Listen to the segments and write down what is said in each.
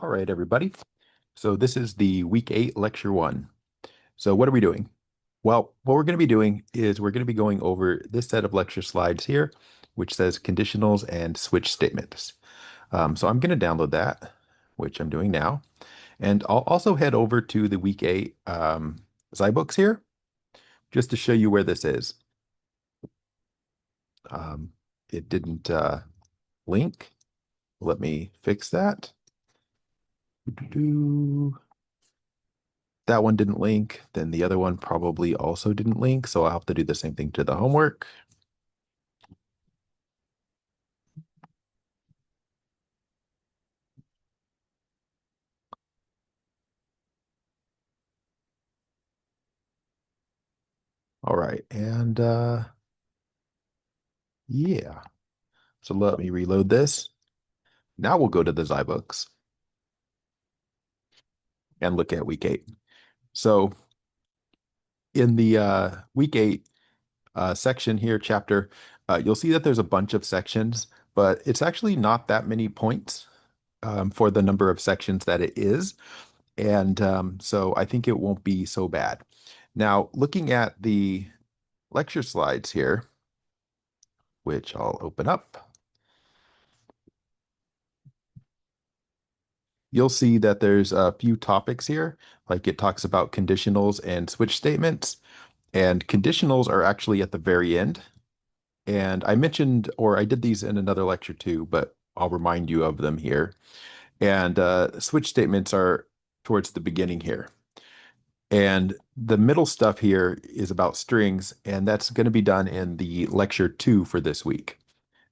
All right, everybody. So this is the week 8, lecture 1. So what are we doing? Well, what we're going to be doing is we're going to be going over this set of lecture slides here, which says conditionals and switch statements. So I'm going to download that, which I'm doing now. And I'll also head over to the week 8 Zybooks here, just to show you where this is. Um, it didn't link. Let me fix that. Doo-doo-doo. That one didn't link, then the other one probably also didn't link, so I'll have to do the same thing to the homework. All right, and yeah. So let me reload this. Now we'll go to the Zybooks and look at week 8. So in the week 8 section here, chapter, you'll see that there's a bunch of sections, but it's actually not that many points for the number of sections that it is. And so I think it won't be so bad. Now, looking at the lecture slides here, which I'll open up, you'll see that there's a few topics here, like it talks about conditionals and switch statements. And conditionals are actually at the very end. And I mentioned, or I did these in another lecture too, but I'll remind you of them here. And switch statements are towards the beginning here. And the middle stuff here is about strings, and that's going to be done in the lecture 2 for this week.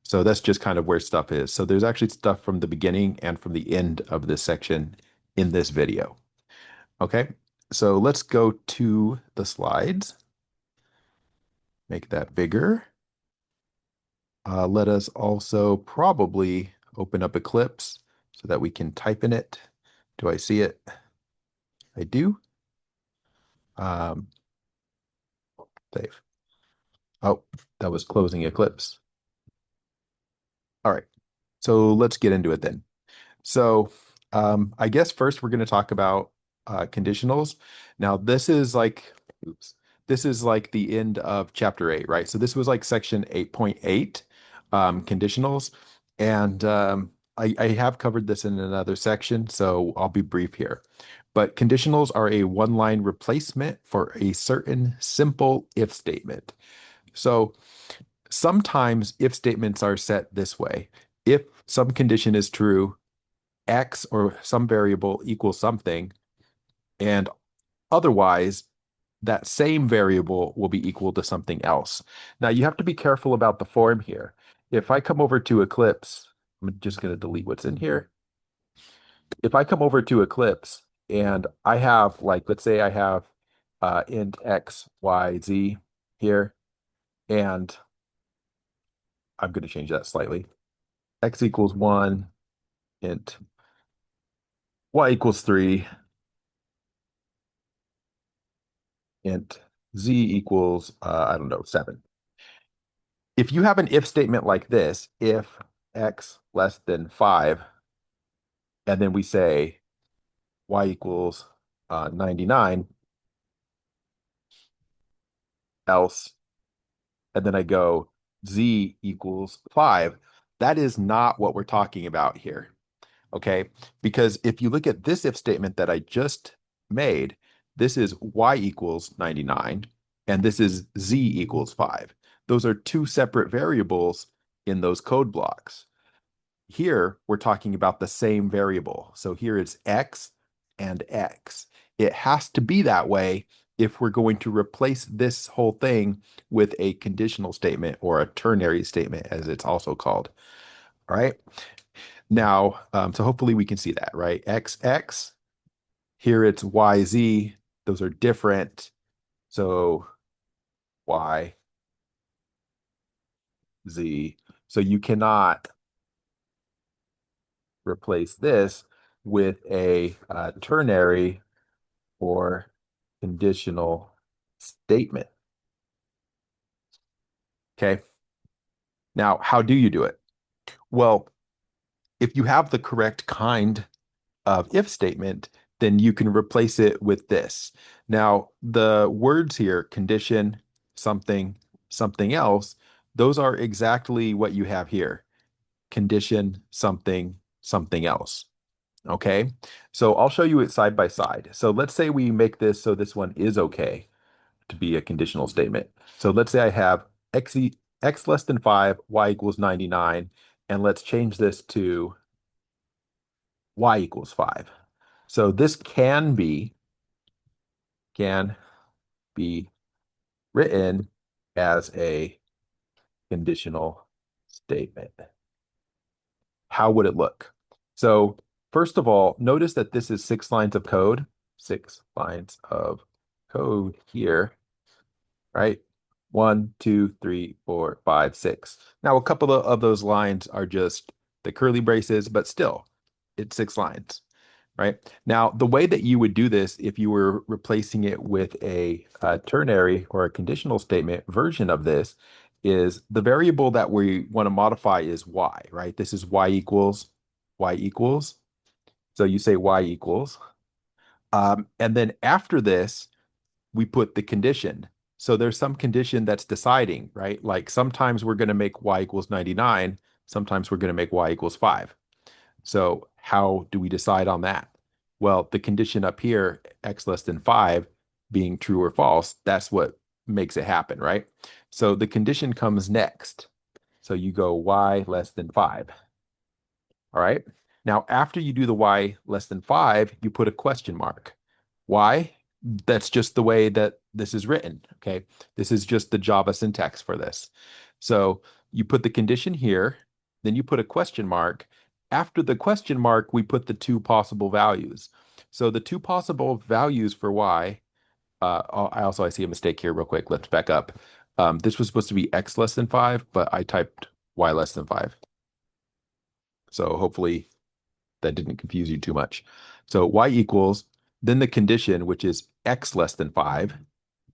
So that's just kind of where stuff is. So there's actually stuff from the beginning and from the end of this section in this video. Okay, so let's go to the slides. Make that bigger. Let us also probably open up Eclipse so that we can type in it. Do I see it? I do. Um, Save. Oh, that was closing Eclipse. All right, so let's get into it then. So I guess first we're going to talk about conditionals. Now this is like, oops, this is like the end of chapter 8, right? So this was like section 8.8, conditionals. And I have covered this in another section, so I'll be brief here. But conditionals are a one-line replacement for a certain simple if statement. So sometimes if statements are set this way. If some condition is true, X or some variable equals something, and otherwise, that same variable will be equal to something else. Now, you have to be careful about the form here. If I come over to Eclipse, I'm just going to delete what's in here. If I come over to Eclipse and I have, like, let's say I have int X, Y, Z here, and I'm going to change that slightly. X equals 1, int Y equals 3, int Z equals, I don't know, 7. If you have an if statement like this, if X less than 5, and then we say Y equals 99, else, and then I go Z equals 5, that is not what we're talking about here. Okay, because if you look at this if statement that I just made, this is Y equals 99, and this is Z equals 5. Those are two separate variables in those code blocks. Here, we're talking about the same variable. So here it's X and X. It has to be that way if we're going to replace this whole thing with a conditional statement or a ternary statement, as it's also called. All right. Now, so hopefully we can see that, right? X, X. Here it's Y, Z. Those are different. So Y, Z. So you cannot replace this with a ternary or conditional statement. Okay. Now, how do you do it? Well, if you have the correct kind of if statement, then you can replace it with this. Now, the words here, condition, something, something else, those are exactly what you have here. Condition, something, something else. Okay, so I'll show you it side by side. So let's say we make this so this one is okay to be a conditional statement. So let's say I have x less than 5, y equals 99, and let's change this to y equals 5. So this can be written as a conditional statement. How would it look? So first of all, notice that this is 6 lines of code, 6 lines of code here, right? 1, 2, 3, 4, 5, 6. Now, a couple of those lines are just the curly braces, but still, it's 6 lines, right? Now, the way that you would do this if you were replacing it with a ternary or a conditional statement version of this is the variable that we want to modify is y, right? This is y equals, y equals. So you say y equals. And then after this, we put the condition. So there's some condition that's deciding, right? Like sometimes we're going to make y equals 99, sometimes we're going to make y equals 5. So how do we decide on that? Well, the condition up here, x less than 5, being true or false, that's what makes it happen, right? So the condition comes next. So you go y less than 5. All right. Now, after you do the y less than 5, you put a question mark. Why? That's just the way that this is written. Okay. This is just the Java syntax for this. So you put the condition here, then you put a question mark. After the question mark, we put the two possible values. So the two possible values for y, I see a mistake here real quick. Let's back up. This was supposed to be x less than 5, but I typed y less than 5. So hopefully that didn't confuse you too much. So y equals, then the condition, which is x less than 5,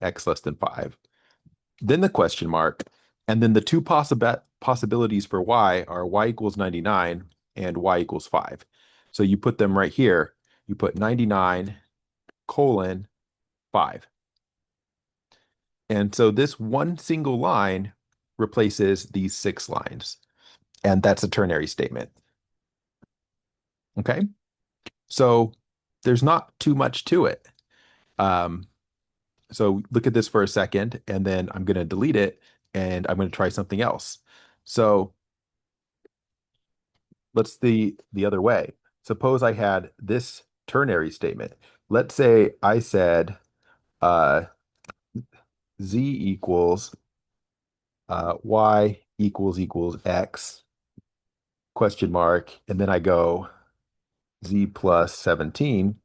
x less than 5, then the question mark, and then the two possibilities for y are y equals 99 and y equals 5. So you put them right here. You put 99 colon 5. And so this one single line replaces these 6 lines. And that's a ternary statement. Okay? So there's not too much to it. Um, so look at this for a second, and then I'm going to delete it, and I'm going to try something else. So let's the other way. Suppose I had this ternary statement. Let's say I said z equals y equals x question mark, and then I go z plus 17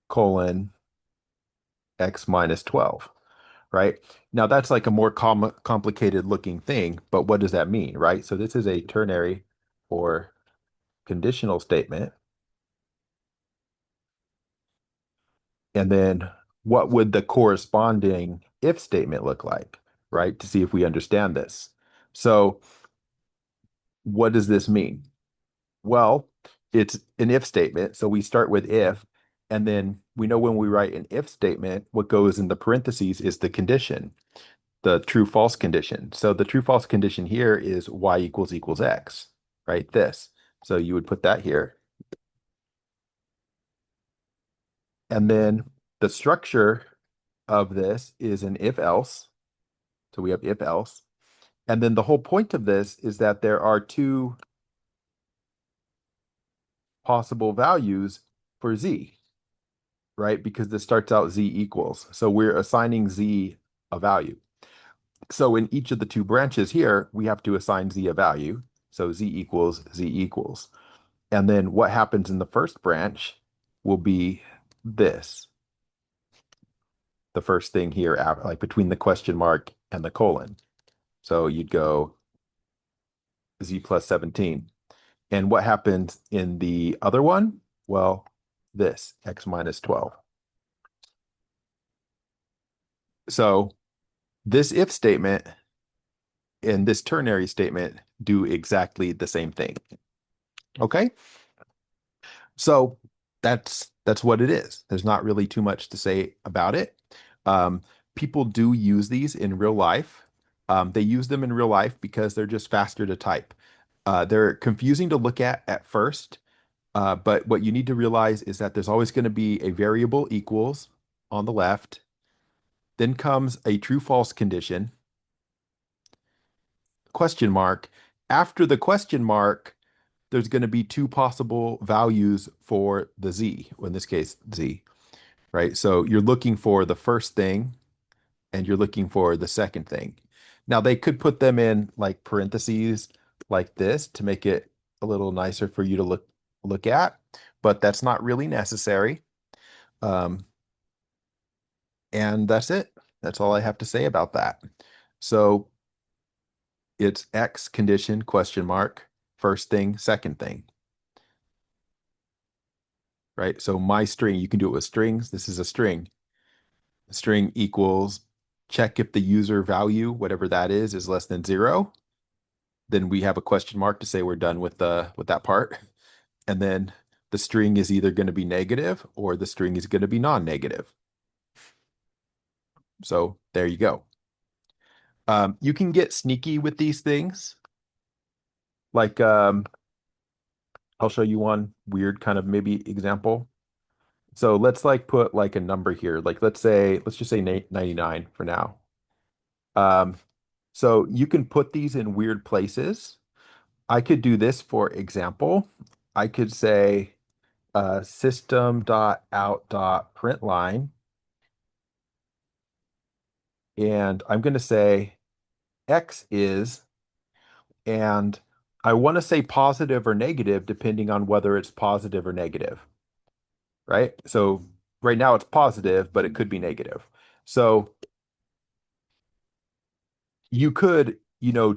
colon x minus 12, right? Now that's like a more complicated looking thing, but what does that mean, right? So this is a ternary or conditional statement. And then what would the corresponding if statement look like, right? To see if we understand this. So what does this mean? Well, it's an if statement. So we start with if, and then we know when we write an if statement, what goes in the parentheses is the condition, the true false condition. So the true false condition here is y equals x, right? This. So you would put that here. And then the structure of this is an if else. So we have if else. And then the whole point of this is that there are two possible values for z, right? Because this starts out z equals. So we're assigning z a value. So in each of the two branches here, we have to assign z a value. So z equals z equals. And then what happens in the first branch will be this. The first thing here, like between the question mark and the colon. So you'd go z plus 17. And what happens in the other one? Well, this, x minus 12. So this if statement and this ternary statement do exactly the same thing. Okay? So that's what it is. There's not really too much to say about it. Um, People do use these in real life. They use them in real life because they're just faster to type. They're confusing to look at first, but what you need to realize is that there's always going to be a variable equals on the left. Then comes a true false condition, question mark. After the question mark, there's going to be two possible values for the z, in this case, z, right? So you're looking for the first thing and you're looking for the second thing. Now they could put them in like parentheses like this to make it a little nicer for you to look at, but that's not really necessary. Um, and that's it. That's all I have to say about that. So it's X condition question mark, first thing, second thing, right? So my string, you can do it with strings. This is a string. String equals check if the user value, whatever that is less than zero. Then we have a question mark to say we're done with that part. And then the string is either going to be negative or the string is going to be non-negative. So there you go. You can get sneaky with these things. Like I'll show you one weird kind of maybe example. So let's like put like a number here. Like let's just say 99 for now. Um, so you can put these in weird places. I could do this for example. I could say system.out.println, and I'm going to say X is, and I want to say positive or negative depending on whether it's positive or negative, right? So right now it's positive, but it could be negative. So you could,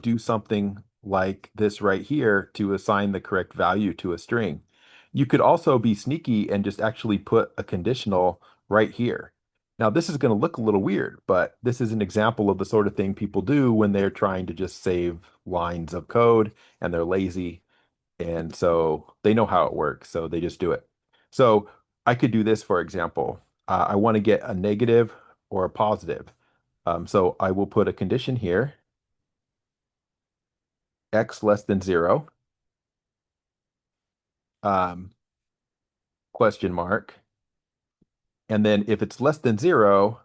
do something like this right here to assign the correct value to a string. You could also be sneaky and just actually put a conditional right here. Now, this is going to look a little weird, but this is an example of the sort of thing people do when they're trying to just save lines of code and they're lazy. And so they know how it works, so they just do it. So I could do this, for example. I want to get a negative or a positive. So I will put a condition here X less than zero, um, question mark. And then if it's less than zero,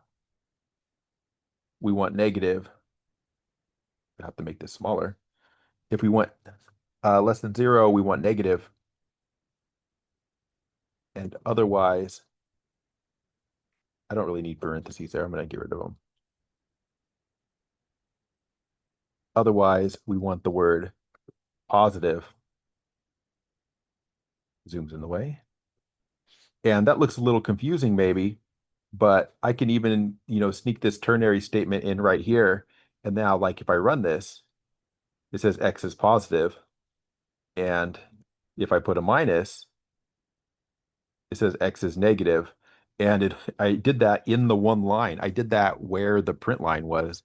we want negative. I have to make this smaller. If we want less than zero, we want negative. And otherwise, I don't really need parentheses there. I'm going to get rid of them. Otherwise, we want the word positive. Zooms in the way. And that looks a little confusing maybe, but I can even, sneak this ternary statement in right here. And now, like if I run this, it says X is positive. And if I put a minus, it says X is negative. And I did that in the one line. I did that where the print line was.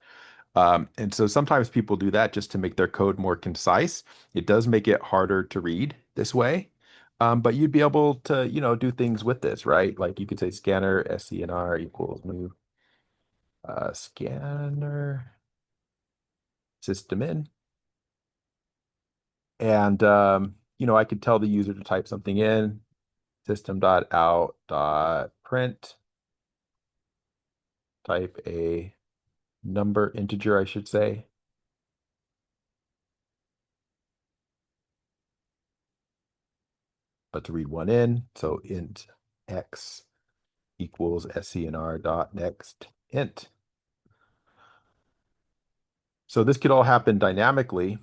And so sometimes people do that just to make their code more concise. It does make it harder to read this way. But you'd be able to, do things with this, right? Like you could say scanner SCNR equals new scanner system in. And, I could tell the user to type something in system.out.print, type a number integer, I should say. But to read one in, so int x equals scnr dot next int. So this could all happen dynamically,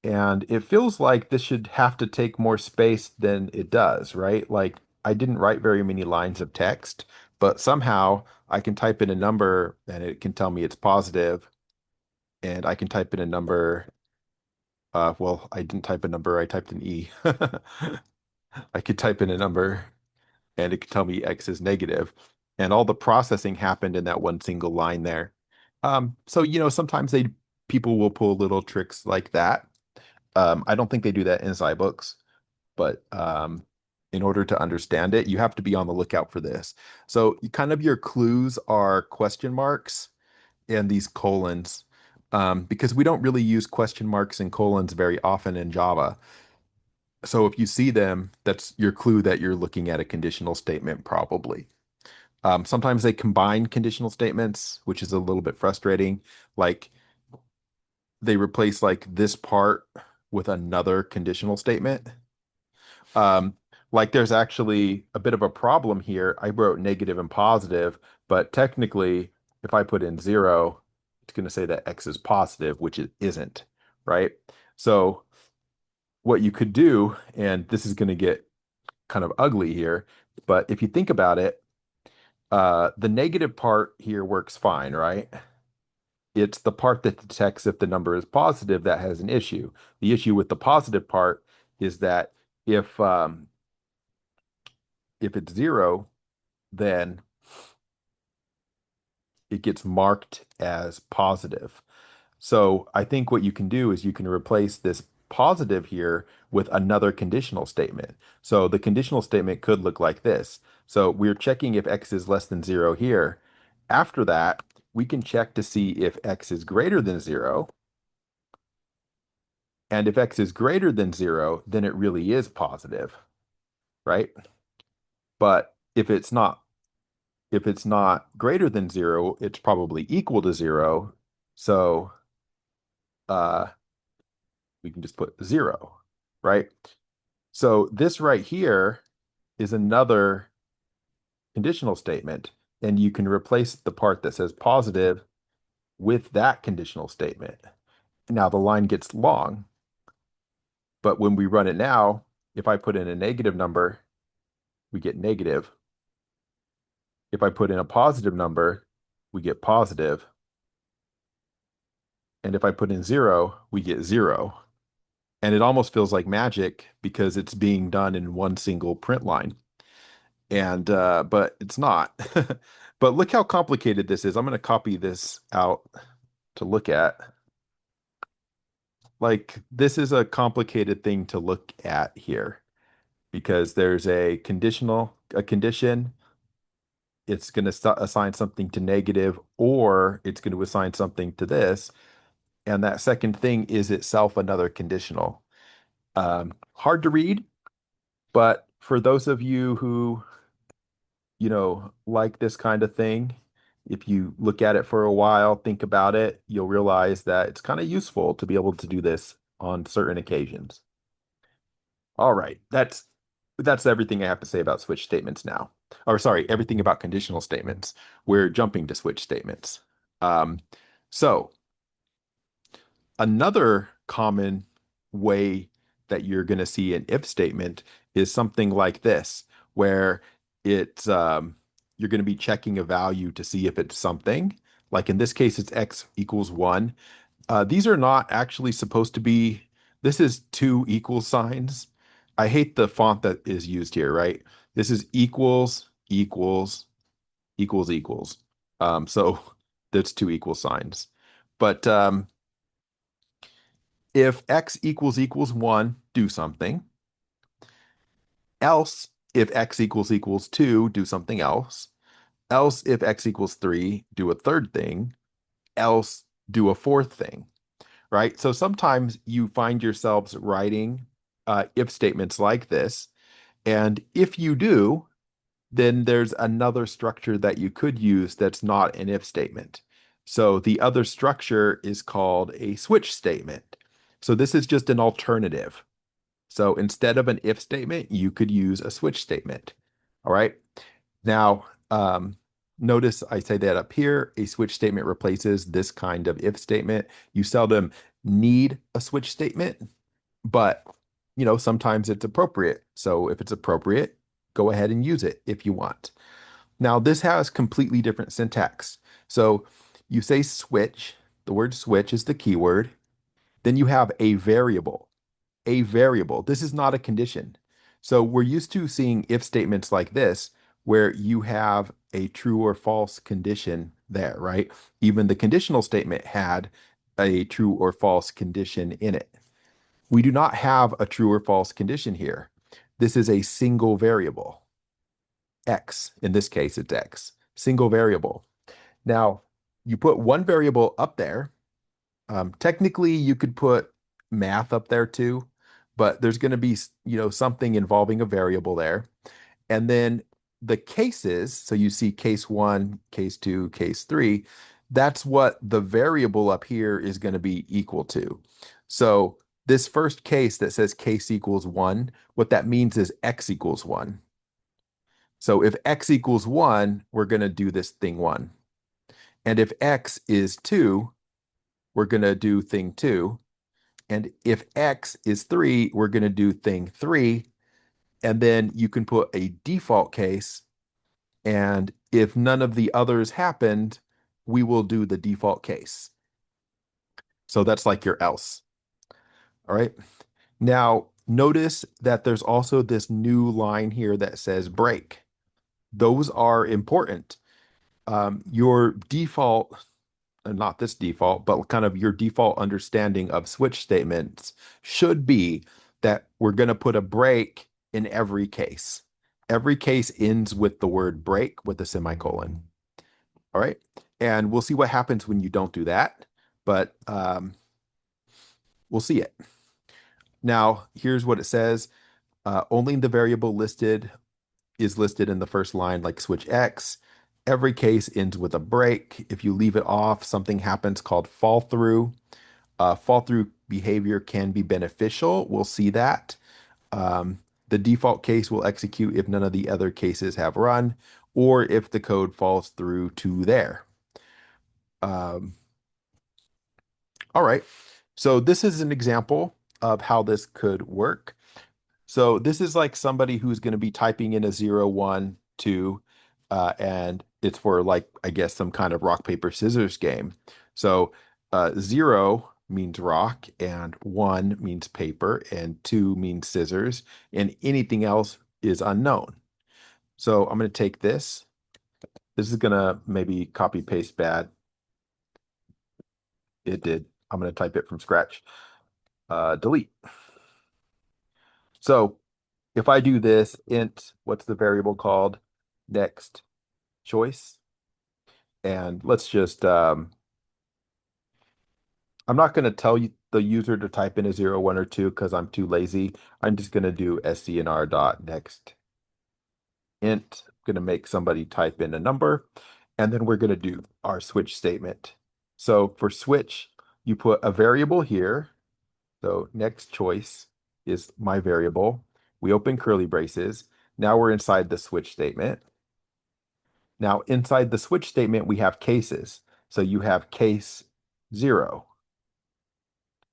and it feels like this should have to take more space than it does, right? Like I didn't write very many lines of text, but somehow I can type in a number and it can tell me it's positive, and I can type in a number. Well, I didn't type a number, I typed an E. I could type in a number and it could tell me X is negative. And all the processing happened in that one single line there. So, sometimes people will pull little tricks like that. I don't think they do that in books, but in order to understand it, you have to be on the lookout for this. So kind of your clues are question marks and these colons, because we don't really use question marks and colons very often in Java. So if you see them, that's your clue that you're looking at a conditional statement, probably. Sometimes they combine conditional statements, which is a little bit frustrating. Like they replace like this part with another conditional statement. Um, like there's actually a bit of a problem here. I wrote negative and positive, but technically, if I put in 0, it's going to say that x is positive, which it isn't, right? So what you could do, and this is going to get kind of ugly here, but if you think about it, the negative part here works fine, right? It's the part that detects if the number is positive that has an issue. The issue with the positive part is that if if it's 0, then it gets marked as positive. So I think what you can do is you can replace this positive here with another conditional statement. So the conditional statement could look like this. So we're checking if x is less than 0 here. After that, we can check to see if x is greater than 0. And if x is greater than 0, then it really is positive, right? But if it's not greater than 0, it's probably equal to 0. So uh, we can just put 0, right? So this right here is another conditional statement, and you can replace the part that says positive with that conditional statement. Now the line gets long, but when we run it now, if I put in a negative number, we get negative. If I put in a positive number, we get positive. And if I put in 0, we get 0. And it almost feels like magic because it's being done in one single print line. And but it's not. But look how complicated this is. I'm going to copy this out to look at. Like this is a complicated thing to look at here because there's a condition. It's going to assign something to negative, or it's going to assign something to this. And that second thing is itself another conditional. Hard to read, but for those of you who, like this kind of thing, if you look at it for a while, think about it, you'll realize that it's kind of useful to be able to do this on certain occasions. All right, that's everything I have to say about switch statements now. Or sorry, everything about conditional statements. We're jumping to switch statements. Um, so another common way that you're going to see an if statement is something like this, where it's you're going to be checking a value to see if it's something. Like in this case, it's x equals 1. These are not actually supposed to be, this is two equal signs. I hate the font that is used here, right? This is equals, equals, equals, equals. So that's two equal signs. But if x equals 1, do something. Else, if x equals 2, do something else. Else, if x equals 3, do a third thing. Else, do a fourth thing, right? So sometimes you find yourselves writing if statements like this. And if you do, then there's another structure that you could use that's not an if statement. So the other structure is called a switch statement. So this is just an alternative. So instead of an if statement, you could use a switch statement. All right. Now, notice I say that up here, a switch statement replaces this kind of if statement. You seldom need a switch statement, but sometimes it's appropriate. So if it's appropriate, go ahead and use it if you want. Now, this has completely different syntax. So you say switch, the word switch is the keyword. Then you have a variable. A variable. This is not a condition. So we're used to seeing if statements like this, where you have a true or false condition there, right? Even the conditional statement had a true or false condition in it. We do not have a true or false condition here. This is a single variable, X. In this case, it's X, single variable. Now, you put one variable up there. Technically, you could put math up there too, but there's going to be, something involving a variable there. And then the cases, so you see case one, case two, case three, that's what the variable up here is going to be equal to. So this first case that says case equals one, what that means is X equals one. So if X equals one, we're going to do this thing one. And if X is two, we're going to do thing two. And if X is three, we're going to do thing three. And then you can put a default case. And if none of the others happened, we will do the default case. So that's like your else. All right. Now, notice that there's also this new line here that says break. Those are important. Your default, not this default, but kind of your default understanding of switch statements should be that we're going to put a break in every case. Every case ends with the word break with a semicolon. All right. And we'll see what happens when you don't do that, but we'll see it. Now, here's what it says. Only the variable listed is listed in the first line, like switch X. Every case ends with a break. If you leave it off, something happens called fall through. Fall through behavior can be beneficial. We'll see that. The default case will execute if none of the other cases have run, or if the code falls through to there. All right. So this is an example of how this could work. So this is like somebody who's going to be typing in a 0, 1, 2, and it's for like, I guess, some kind of rock, paper, scissors game. So 0 means rock, and 1 means paper, and 2 means scissors, and anything else is unknown. So I'm going to take this. This is going to maybe copy paste bad. It did. I'm going to type it from scratch. Delete. So if I do this int, what's the variable called? Next choice. And let's just, I'm not going to tell you the user to type in a 0, 1, or 2 because I'm too lazy. I'm just going to do scnr dot next int. I'm going to make somebody type in a number, and then we're going to do our switch statement. So for switch, you put a variable here. So next choice is my variable. We open curly braces. Now we're inside the switch statement. Now inside the switch statement, we have cases. So you have case 0,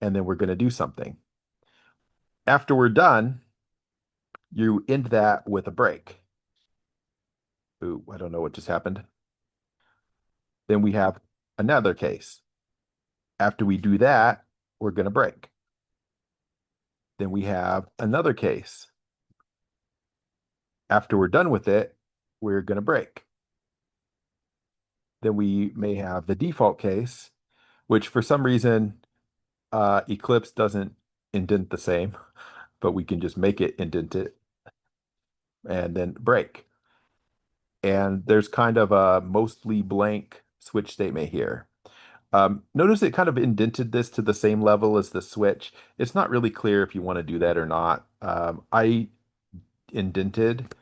and then we're going to do something. After we're done, you end that with a break. Ooh, I don't know what just happened. Then we have another case. After we do that, we're going to break. Then we have another case. After we're done with it, we're going to break. Then we may have the default case, which for some reason, Eclipse doesn't indent the same, but we can just make it indent it and then break. And there's kind of a mostly blank switch statement here. Notice it kind of indented this to the same level as the switch. It's not really clear if you want to do that or not. I indented.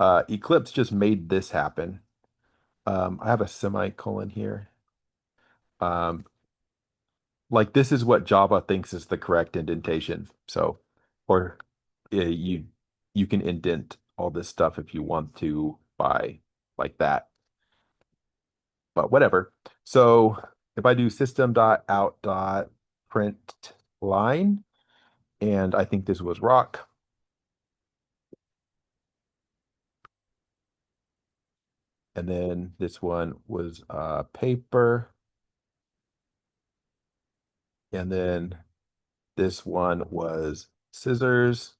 Eclipse just made this happen. I have a semicolon here. Like this is what Java thinks is the correct indentation. So, or you can indent all this stuff if you want to by like that. But whatever. So if I do system.out.print line, and I think this was rock. And then this one was paper. And then this one was scissors.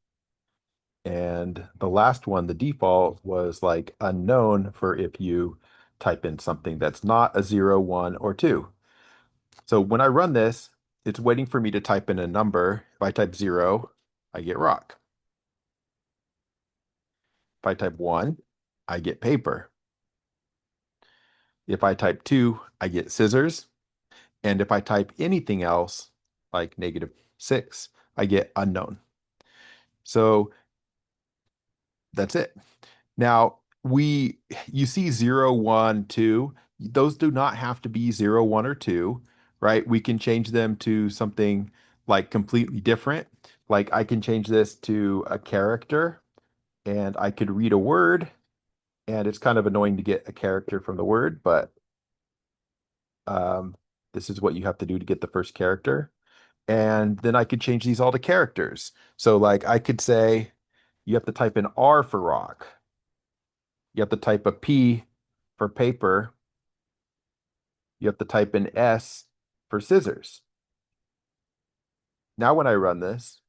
And the last one, the default, was like unknown for if you type in something that's not a 0, 1, or 2. So when I run this, it's waiting for me to type in a number. If I type 0, I get rock. If I type 1, I get paper. If I type 2, I get scissors. And if I type anything else, like -6, I get unknown. So that's it. Now, you see 0, 1, 2. Those do not have to be 0, 1, or 2, right? We can change them to something like completely different. Like I can change this to a character and I could read a word, and it's kind of annoying to get a character from the word, but um, this is what you have to do to get the first character. And then I could change these all to characters. So like I could say you have to type an R for rock. You have to type a P for paper. You have to type an S for scissors. Now when I run this,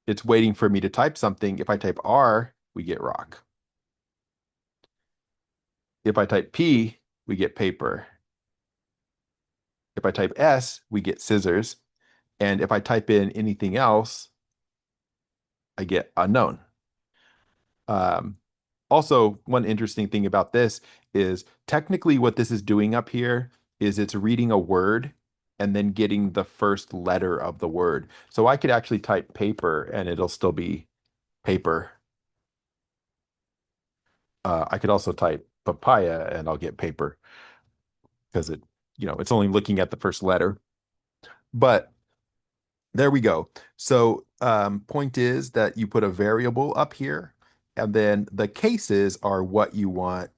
it's waiting for me to type something. If I type R, we get rock. If I type P, we get paper. If I type S, we get scissors. And if I type in anything else, I get unknown. Um, Also, one interesting thing about this is technically what this is doing up here is it's reading a word and then getting the first letter of the word. So I could actually type paper and it'll still be paper. I could also type papaya and I'll get paper because it's only looking at the first letter. But there we go. So point is that you put a variable up here, and then the cases are what you want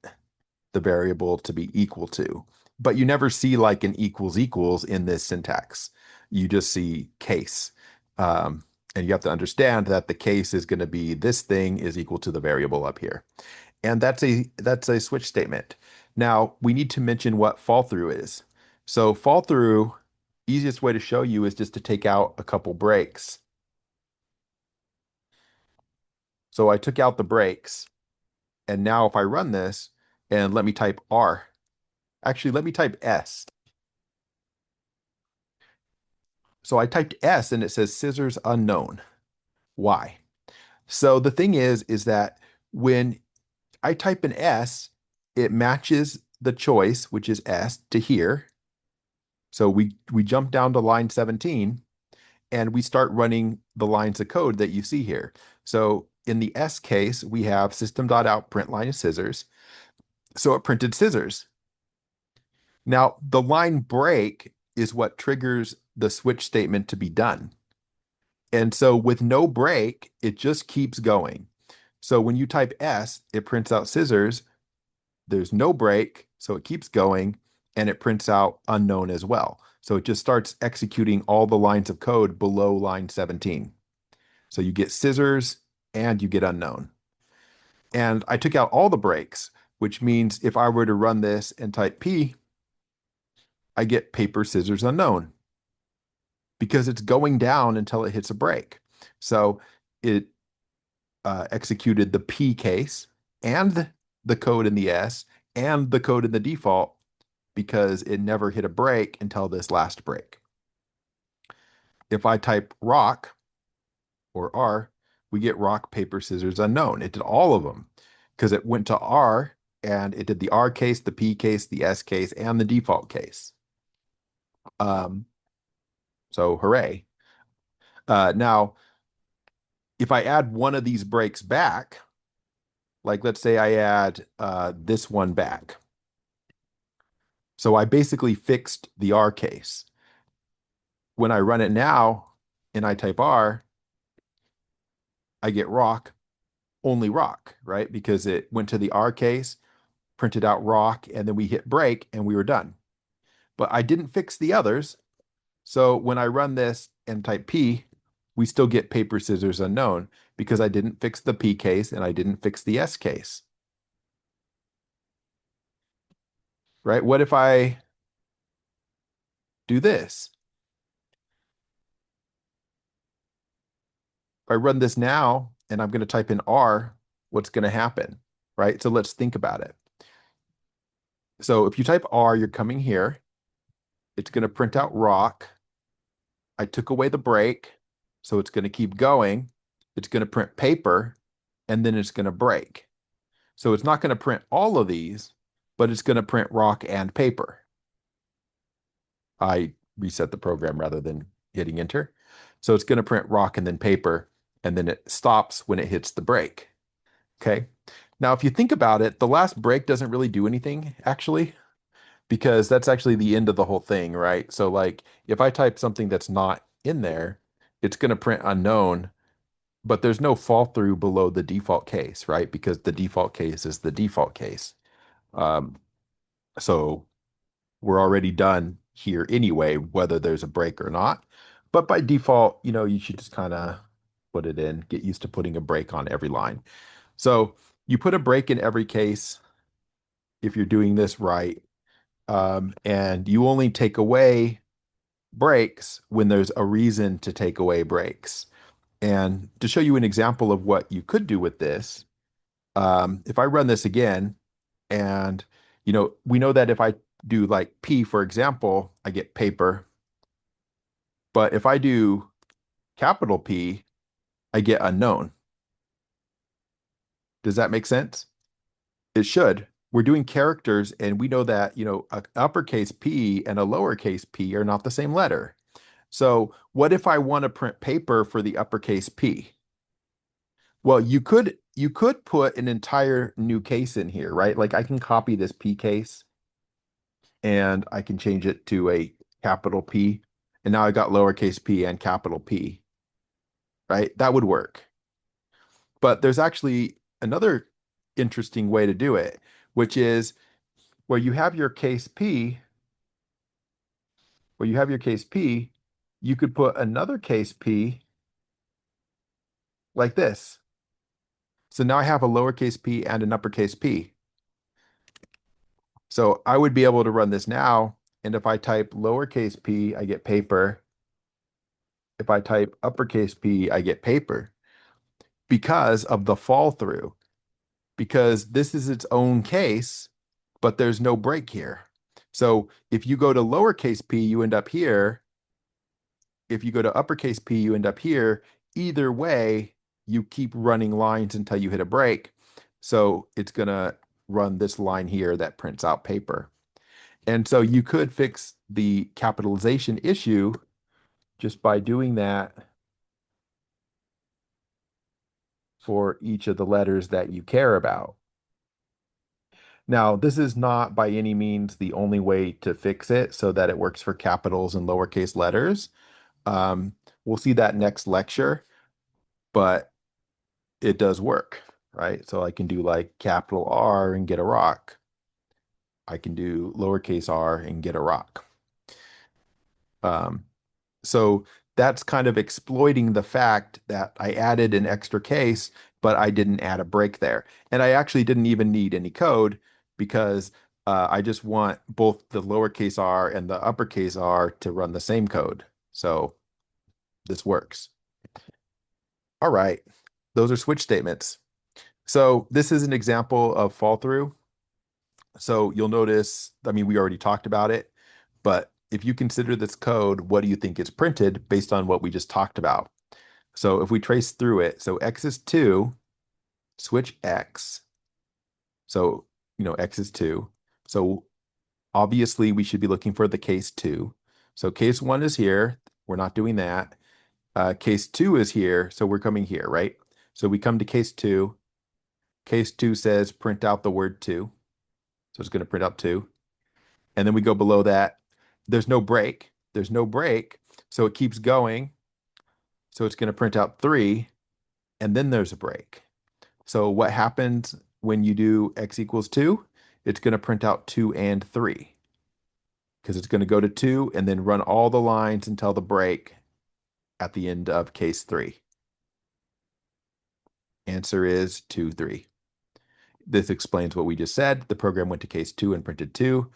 the variable to be equal to. But you never see like an equals equals in this syntax. You just see case. And you have to understand that the case is going to be this thing is equal to the variable up here. And that's a switch statement. Now we need to mention what fall through is. So fall through, easiest way to show you is just to take out a couple breaks. So I took out the breaks, and now if I run this and let me type R, actually let me type S. So I typed S and it says scissors unknown. Why? So the thing is that when I type an S, it matches the choice, which is S, to here. So we jump down to line 17 and we start running the lines of code that you see here. So in the S case, we have system.out print line of scissors. So it printed scissors. Now the line break is what triggers the switch statement to be done. And so with no break, it just keeps going. So when you type S, it prints out scissors. There's no break, so it keeps going, and it prints out unknown as well. So it just starts executing all the lines of code below line 17. So you get scissors and you get unknown. And I took out all the breaks, which means if I were to run this and type P, I get paper, scissors, unknown because it's going down until it hits a break. So it executed the P case and the code in the S and the code in the default because it never hit a break until this last break. If I type rock or R, we get rock, paper, scissors, unknown. It did all of them because it went to R and it did the R case, the P case, the S case, and the default case. Um, so hooray. Now, if I add one of these breaks back, like let's say I add this one back. So I basically fixed the R case. When I run it now and I type R, I get rock, only rock, right? Because it went to the R case, printed out rock, and then we hit break and we were done. But I didn't fix the others. So when I run this and type P, we still get paper, scissors, unknown because I didn't fix the P case and I didn't fix the S case. Right? What if I do this? If I run this now and I'm going to type in R, what's going to happen? Right? So let's think about it. So if you type R, you're coming here. It's going to print out rock. I took away the break, so it's going to keep going. It's going to print paper. and then it's going to break. So it's not going to print all of these, but it's going to print rock and paper. I reset the program rather than hitting enter. So it's going to print rock and then paper, and then it stops when it hits the break. Okay. Now, if you think about it, the last break doesn't really do anything, actually, because that's actually the end of the whole thing, right? So, like, if I type something that's not in there, it's going to print unknown, but there's no fall through below the default case, right? Because the default case is the default case. Um, so we're already done here anyway, whether there's a break or not. But by default, you should just kind of put it in, get used to putting a break on every line. So you put a break in every case if you're doing this right. And you only take away breaks when there's a reason to take away breaks. And to show you an example of what you could do with this, if I run this again, and we know that if I do like P, for example, I get paper. But if I do capital P, I get unknown. Does that make sense? It should. We're doing characters, and we know that, a uppercase P and a lowercase p are not the same letter. So what if I want to print paper for the uppercase P? Well, you could put an entire new case in here, right? Like I can copy this P case and I can change it to a capital P. And now I got lowercase p and capital P, right? That would work. But there's actually another interesting way to do it, which is where you have your case P, where you have your case P, you could put another case P like this. So now I have a lowercase p and an uppercase P. So I would be able to run this now. And if I type lowercase p, I get paper. If I type uppercase P, I get paper because of the fall through, because this is its own case, but there's no break here. So if you go to lowercase p, you end up here. If you go to uppercase P, you end up here. Either way, you keep running lines until you hit a break. So it's going to run this line here that prints out paper. And so you could fix the capitalization issue just by doing that for each of the letters that you care about. Now, this is not by any means the only way to fix it so that it works for capitals and lowercase letters. We'll see that next lecture, but it does work, right? So I can do like capital R and get a rock. I can do lowercase r and get a rock. So that's kind of exploiting the fact that I added an extra case, but I didn't add a break there. And I actually didn't even need any code because I just want both the lowercase r and the uppercase r to run the same code. So this works. All right. Those are switch statements. So this is an example of fall through. So you'll notice, I mean, we already talked about it, but if you consider this code, what do you think is printed based on what we just talked about? So if we trace through it, so X is 2, switch X. So, X is 2. So obviously we should be looking for the case 2. So case 1 is here. We're not doing that. Case 2 is here. So we're coming here, right? So we come to case 2. Case 2 says print out the word 2. So it's going to print out 2. And then we go below that. There's no break. There's no break. So it keeps going. So it's going to print out 3. And then there's a break. So what happens when you do X equals 2? It's going to print out 2 and 3. Because it's going to go to 2 and then run all the lines until the break at the end of case 3. Answer is 2, 3. This explains what we just said. The program went to case 2 and printed 2.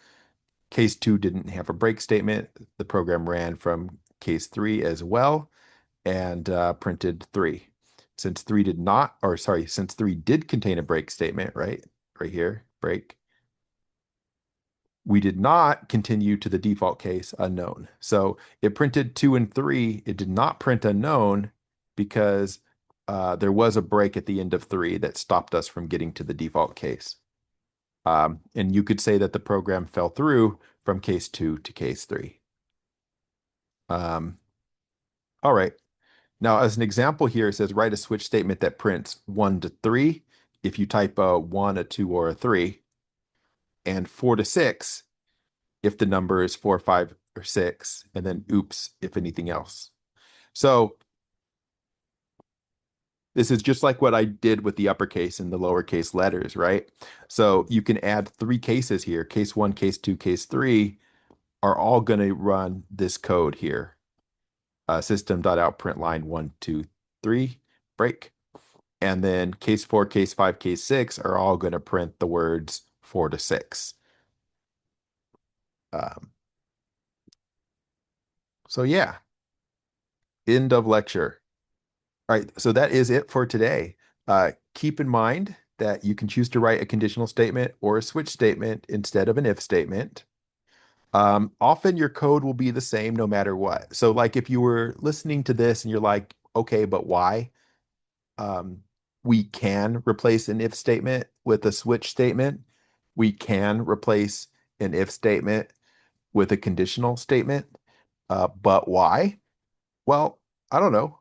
Case 2 didn't have a break statement. The program ran from case 3 as well and printed 3. Since 3 did not, or sorry, since 3 did contain a break statement, right here, break, we did not continue to the default case unknown. So it printed 2 and 3. It did not print unknown because there was a break at the end of 3 that stopped us from getting to the default case. And you could say that the program fell through from case 2 to case 3. All right. Now, as an example here, it says write a switch statement that prints 1 to 3 if you type a 1, a 2, or a 3, and 4 to 6 if the number is 4, 5, or 6, and then oops if anything else. So this is just like what I did with the uppercase and the lowercase letters, right? So you can add 3 cases here. Case 1, case 2, case 3 are all going to run this code here. System.out.println 1, 2, 3, break. And then case 4, case 5, case 6 are all going to print the words 4 to 6. So yeah, end of lecture. All right, so that is it for today. Keep in mind that you can choose to write a conditional statement or a switch statement instead of an if statement. Often your code will be the same no matter what. So like if you were listening to this and you're like, okay, but why? We can replace an if statement with a switch statement. We can replace an if statement with a conditional statement. But why? Well, I don't know.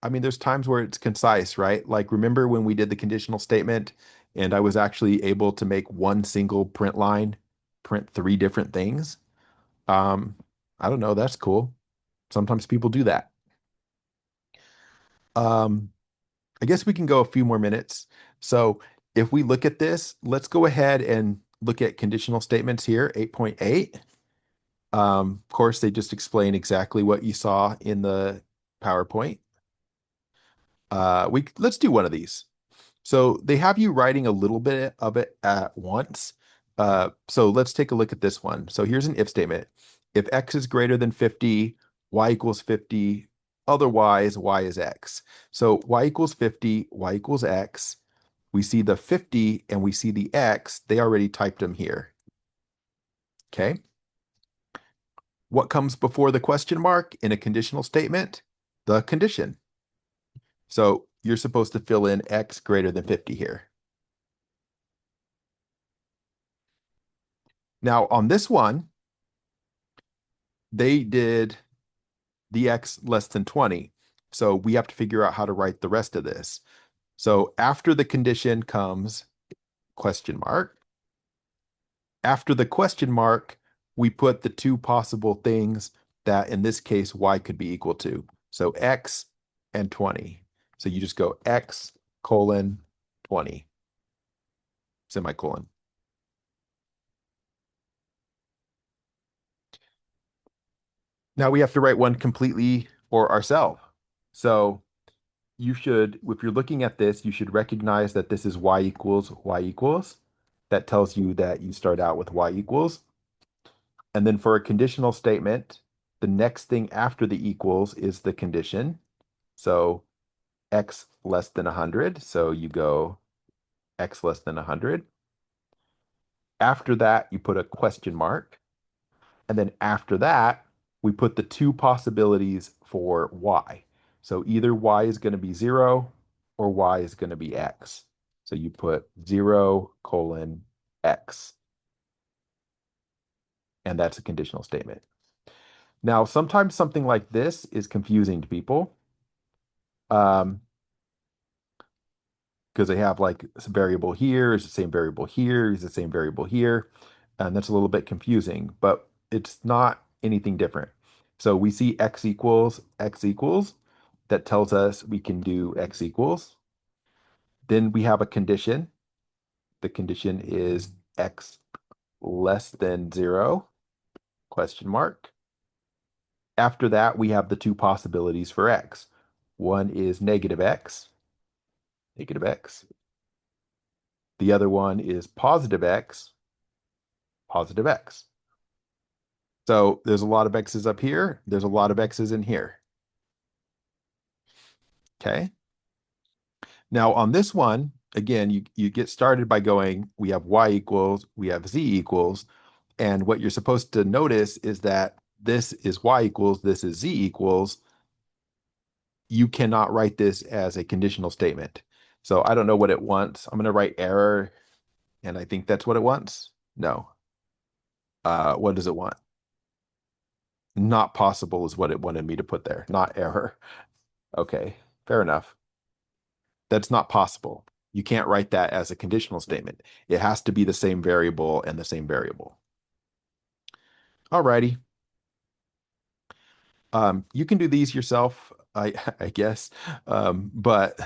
I mean, there's times where it's concise, right? Like remember when we did the conditional statement and I was actually able to make one single print line print 3 different things? Um, I don't know. That's cool. Sometimes people do that. Um, I guess we can go a few more minutes. So if we look at this, let's go ahead and look at conditional statements here, 8.8. Of course, they just explain exactly what you saw in the PowerPoint. Let's do one of these. So they have you writing a little bit of it at once. So let's take a look at this one. So here's an if statement. If x is greater than 50, y equals 50, otherwise y is x. So y equals 50, y equals x. We see the 50 and we see the x. They already typed them here. Okay. What comes before the question mark in a conditional statement? The condition. So you're supposed to fill in x greater than 50 here. Now on this one, they did the x less than 20. So we have to figure out how to write the rest of this. So after the condition comes question mark. After the question mark, we put the 2 possible things that in this case y could be equal to. So x and 20. So you just go x colon 20 semicolon. Now we have to write one completely for ourselves. So you should, if you're looking at this, you should recognize that this is y equals y equals. That tells you that you start out with y equals. And then for a conditional statement, the next thing after the equals is the condition. So x less than 100. So you go x less than 100. After that, you put a question mark. And then after that, we put the 2 possibilities for y. So either y is going to be 0 or y is going to be x. So you put 0 colon x. And that's a conditional statement. Now, sometimes something like this is confusing to people. Because they have like a variable here is the same variable here is the same variable here. And that's a little bit confusing, but it's not anything different. So we see x equals. That tells us we can do x equals. Then we have a condition. The condition is x less than 0, question mark. After that, we have the 2 possibilities for x. One is negative x. The other one is positive x. So there's a lot of x's up here. There's a lot of x's in here. Okay. Now on this one, again, you get started by going, we have y equals, we have z equals. And what you're supposed to notice is that this is y equals, this is z equals. you cannot write this as a conditional statement. So I don't know what it wants. I'm going to write error, and I think that's what it wants. No. What does it want? Not possible is what it wanted me to put there, not error. Okay, fair enough. That's not possible. You can't write that as a conditional statement. It has to be the same variable and the same variable. Alrighty. You can do these yourself, I guess. But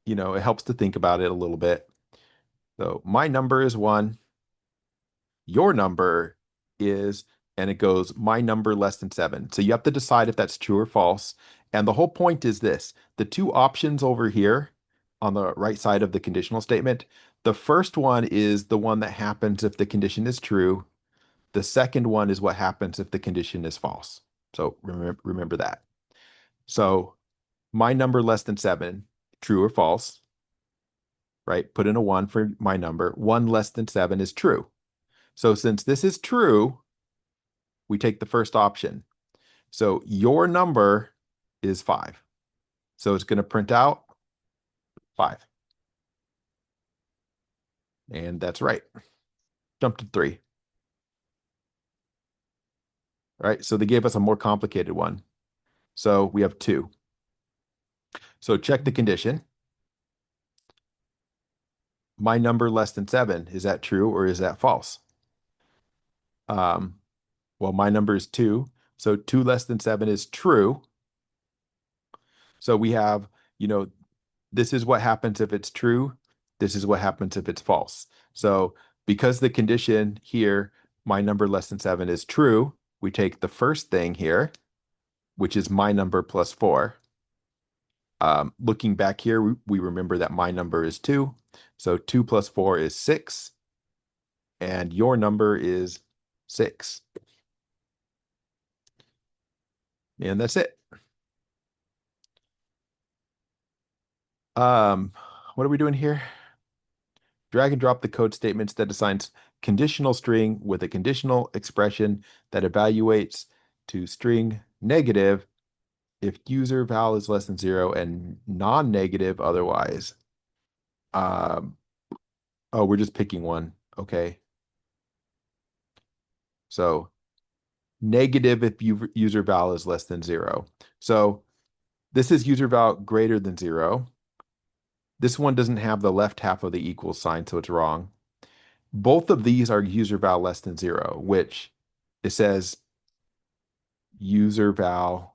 it helps to think about it a little bit. So my number is 1. Your number is, and it goes, my number less than 7. So you have to decide if that's true or false. And the whole point is this: the two options over here on the right side of the conditional statement, the first one is the one that happens if the condition is true. The second one is what happens if the condition is false. So remember that. So my number less than 7, true or false, right? Put in a 1 for my number. 1 less than 7 is true. So since this is true, we take the first option. So your number is 5. So it's going to print out 5. And that's right. Jump to 3. Right? So they gave us a more complicated one. So we have 2. So check the condition. My number less than 7, is that true or is that false? Well, my number is 2. So 2 less than 7 is true. So we have, this is what happens if it's true. This is what happens if it's false. So because the condition here, my number less than 7 is true, we take the first thing here, which is my number plus 4. Looking back here, we remember that my number is 2. So 2 plus 4 is 6. And your number is 6. And that's it. What are we doing here? Drag and drop the code statements that assigns conditional string with a conditional expression that evaluates to string negative if user val is less than 0 and non-negative otherwise. Oh, we're just picking one. Okay. So negative if user val is less than 0. So this is user val greater than 0. This one doesn't have the left half of the equal sign, so it's wrong. Both of these are user val less than 0, which it says user val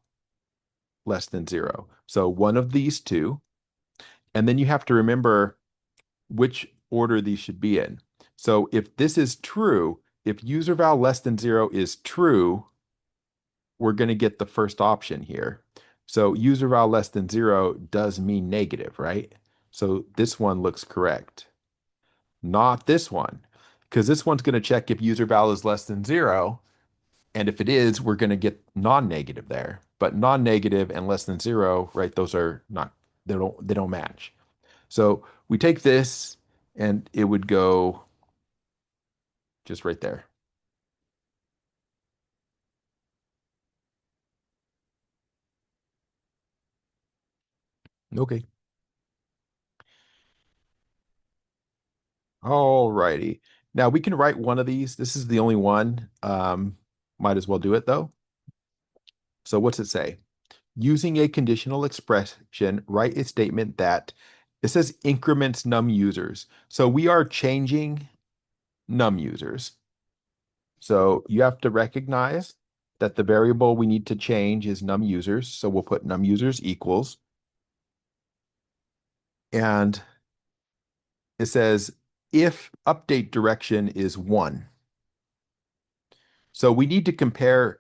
less than 0. So one of these two. And then you have to remember which order these should be in. So if this is true, if user val less than 0 is true, we're going to get the first option here. So user val less than 0 does mean negative, right? So this one looks correct. Not this one, because this one's going to check if user val is less than 0. And if it is, we're going to get non-negative there. But non-negative and less than 0, right? Those are not, they don't match. So we take this and it would go just right there. Okay. All righty. Now we can write one of these. This is the only one. Might as well do it though. So what's it say? Using a conditional expression, write a statement that it says increments num users. So we are changing num users. So you have to recognize that the variable we need to change is num users. So we'll put num users equals. And it says if update direction is 1. So we need to compare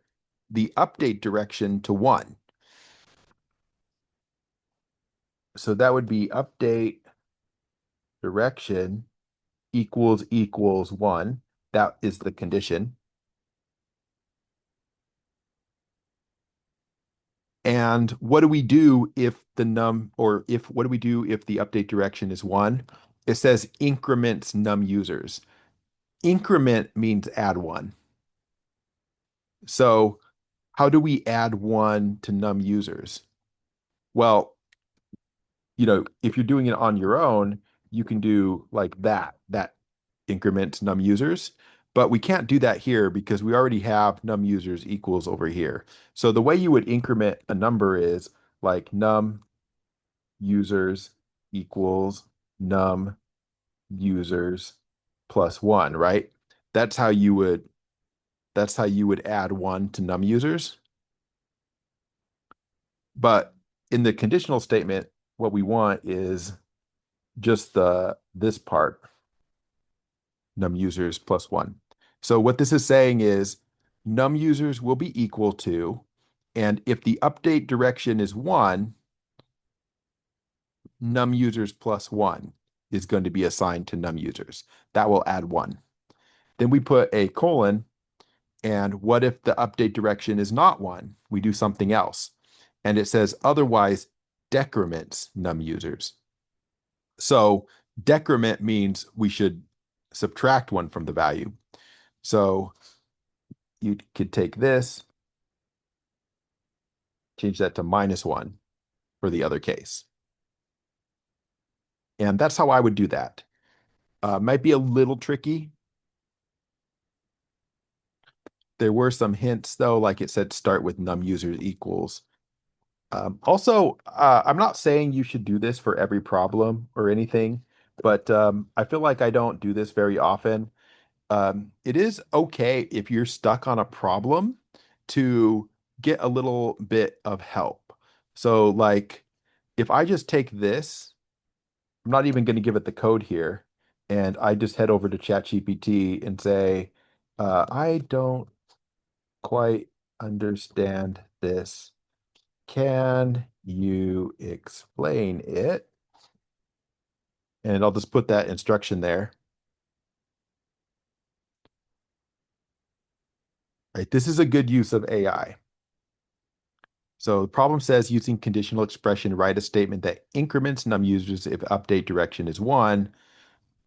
the update direction to 1. So that would be update direction equals 1. That is the condition. And what do we do if the what do we do if the update direction is 1? It says increments num users. Increment means add 1. So how do we add 1 to num users? Well, if you're doing it on your own, you can do like that increment num users. But we can't do that here because we already have num users equals over here. So the way you would increment a number is like num users equals num users plus one, right? That's how you would that's how you would add one to num users. But in the conditional statement, what we want is just this part, num users plus one. So what this is saying is num users will be equal to, and if the update direction is one, num users plus one is going to be assigned to num users. That will add one. Then we put a colon, and what if the update direction is not one? We do something else. And it says otherwise decrements num users. So decrement means we should subtract one from the value. So you could take this, change that to minus one for the other case. And that's how I would do that. Might be a little tricky. There were some hints though, like it said start with num users equals. Also, I'm not saying you should do this for every problem or anything, but I feel like I don't do this very often. It is okay if you're stuck on a problem to get a little bit of help. So, like, if I just take this, I'm not even going to give it the code here, and I just head over to ChatGPT and say, I don't quite understand this. Can you explain it? And I'll just put that instruction there. Right, this is a good use of AI. So the problem says using conditional expression, write a statement that increments num users if update direction is one,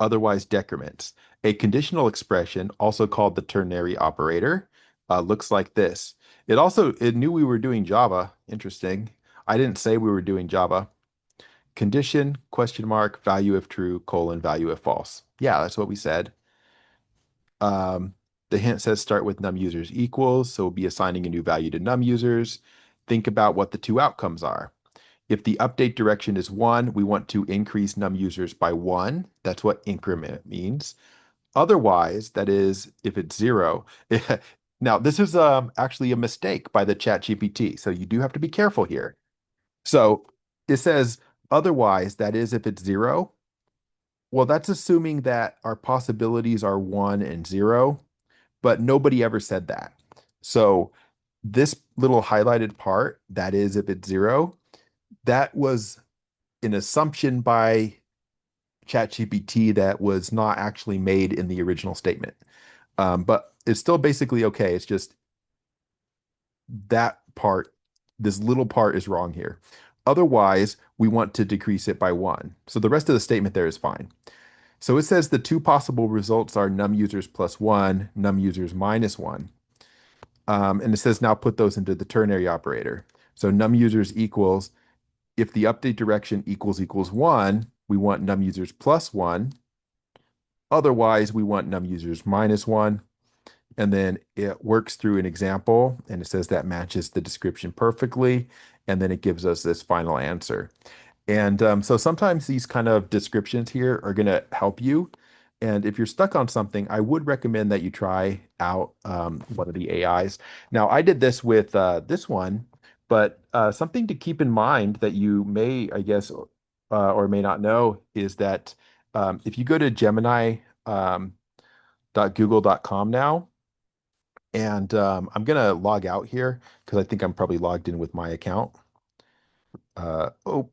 otherwise decrements. A conditional expression, also called the ternary operator, looks like this. It knew we were doing Java. Interesting. I didn't say we were doing Java. Condition, question mark, value if true, colon, value if false. Yeah, that's what we said. Um, the hint says start with num users equals, so we'll be assigning a new value to num users. Think about what the two outcomes are. If the update direction is one, we want to increase num users by one. That's what increment means. Otherwise, that is, if it's zero. Now, this is actually a mistake by the Chat GPT, so you do have to be careful here. So it says otherwise, that is, if it's zero. Well, that's assuming that our possibilities are one and zero, but nobody ever said that. So this little highlighted part, that is, if it's zero, that was an assumption by ChatGPT that was not actually made in the original statement. But it's still basically okay. It's just that part, this little part is wrong here. Otherwise, we want to decrease it by one. So the rest of the statement there is fine. So it says the two possible results are num users plus one, num users minus one. And it says now put those into the ternary operator. So num users equals, if the update direction equals one, we want num users plus one. Otherwise, we want num users minus one. And then it works through an example and it says that matches the description perfectly. And then it gives us this final answer. And so sometimes these kind of descriptions here are going to help you. And if you're stuck on something, I would recommend that you try out one of the AIs. Now, I did this with this one, but something to keep in mind that you may, I guess, or may not know is that if you go to Gemini .google.com now, and I'm gonna log out here because I think I'm probably logged in with my account. Oh,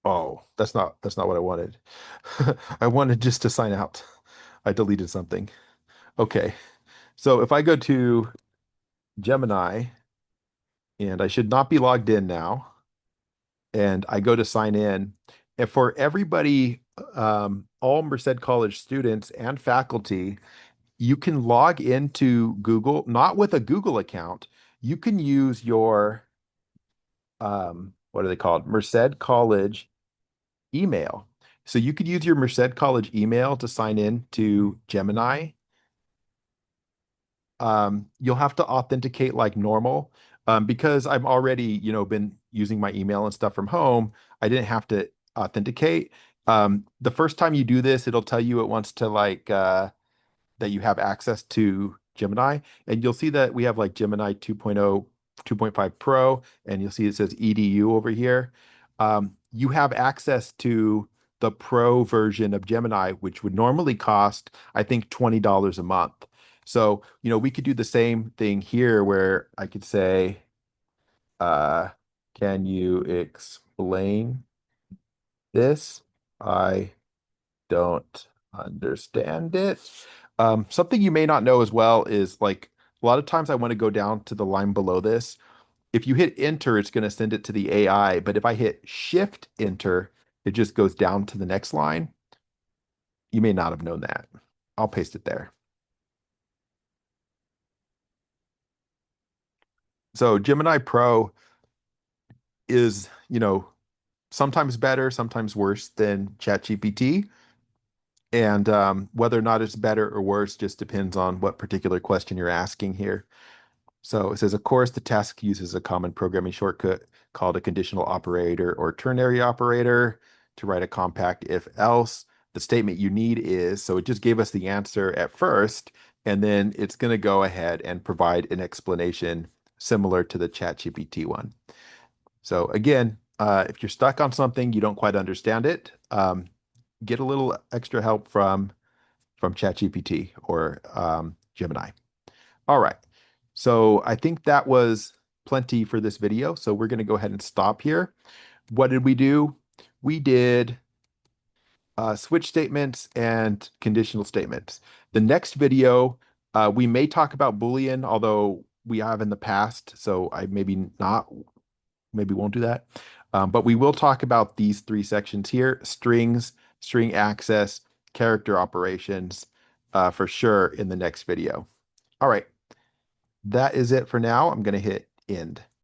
oh, that's not what I wanted. I wanted just to sign out. I deleted something. Okay, so if I go to Gemini, and I should not be logged in now, and I go to sign in, and for everybody, all Merced College students and faculty, you can log into Google, not with a Google account. You can use your what are they called? Merced College email. So you could use your Merced College email to sign in to Gemini. You'll have to authenticate like normal. Because I've already, been using my email and stuff from home, I didn't have to authenticate. The first time you do this, it'll tell you it wants to like that you have access to Gemini. And you'll see that we have like Gemini 2.0, 2.5 Pro, and you'll see it says EDU over here. You have access to the Pro version of Gemini, which would normally cost, I think, $20 a month. So, we could do the same thing here where I could say, uh, can you explain this? I don't understand it. Something you may not know as well is like a lot of times I want to go down to the line below this. If you hit enter, it's going to send it to the AI. But if I hit shift enter, it just goes down to the next line. You may not have known that. I'll paste it there. So Gemini Pro is, sometimes better, sometimes worse than ChatGPT. And whether or not it's better or worse just depends on what particular question you're asking here. So it says, of course, the task uses a common programming shortcut called a conditional operator or ternary operator to write a compact if else. The statement you need is, so it just gave us the answer at first, and then it's going to go ahead and provide an explanation similar to the ChatGPT one. So again, if you're stuck on something, you don't quite understand it, get a little extra help from ChatGPT or Gemini. All right. So I think that was plenty for this video. So we're going to go ahead and stop here. What did we do? We did switch statements and conditional statements. The next video, we may talk about Boolean, although we have in the past. So I maybe won't do that. But we will talk about these three sections here: strings, string access, character operations, for sure in the next video. All right. That is it for now. I'm going to hit end.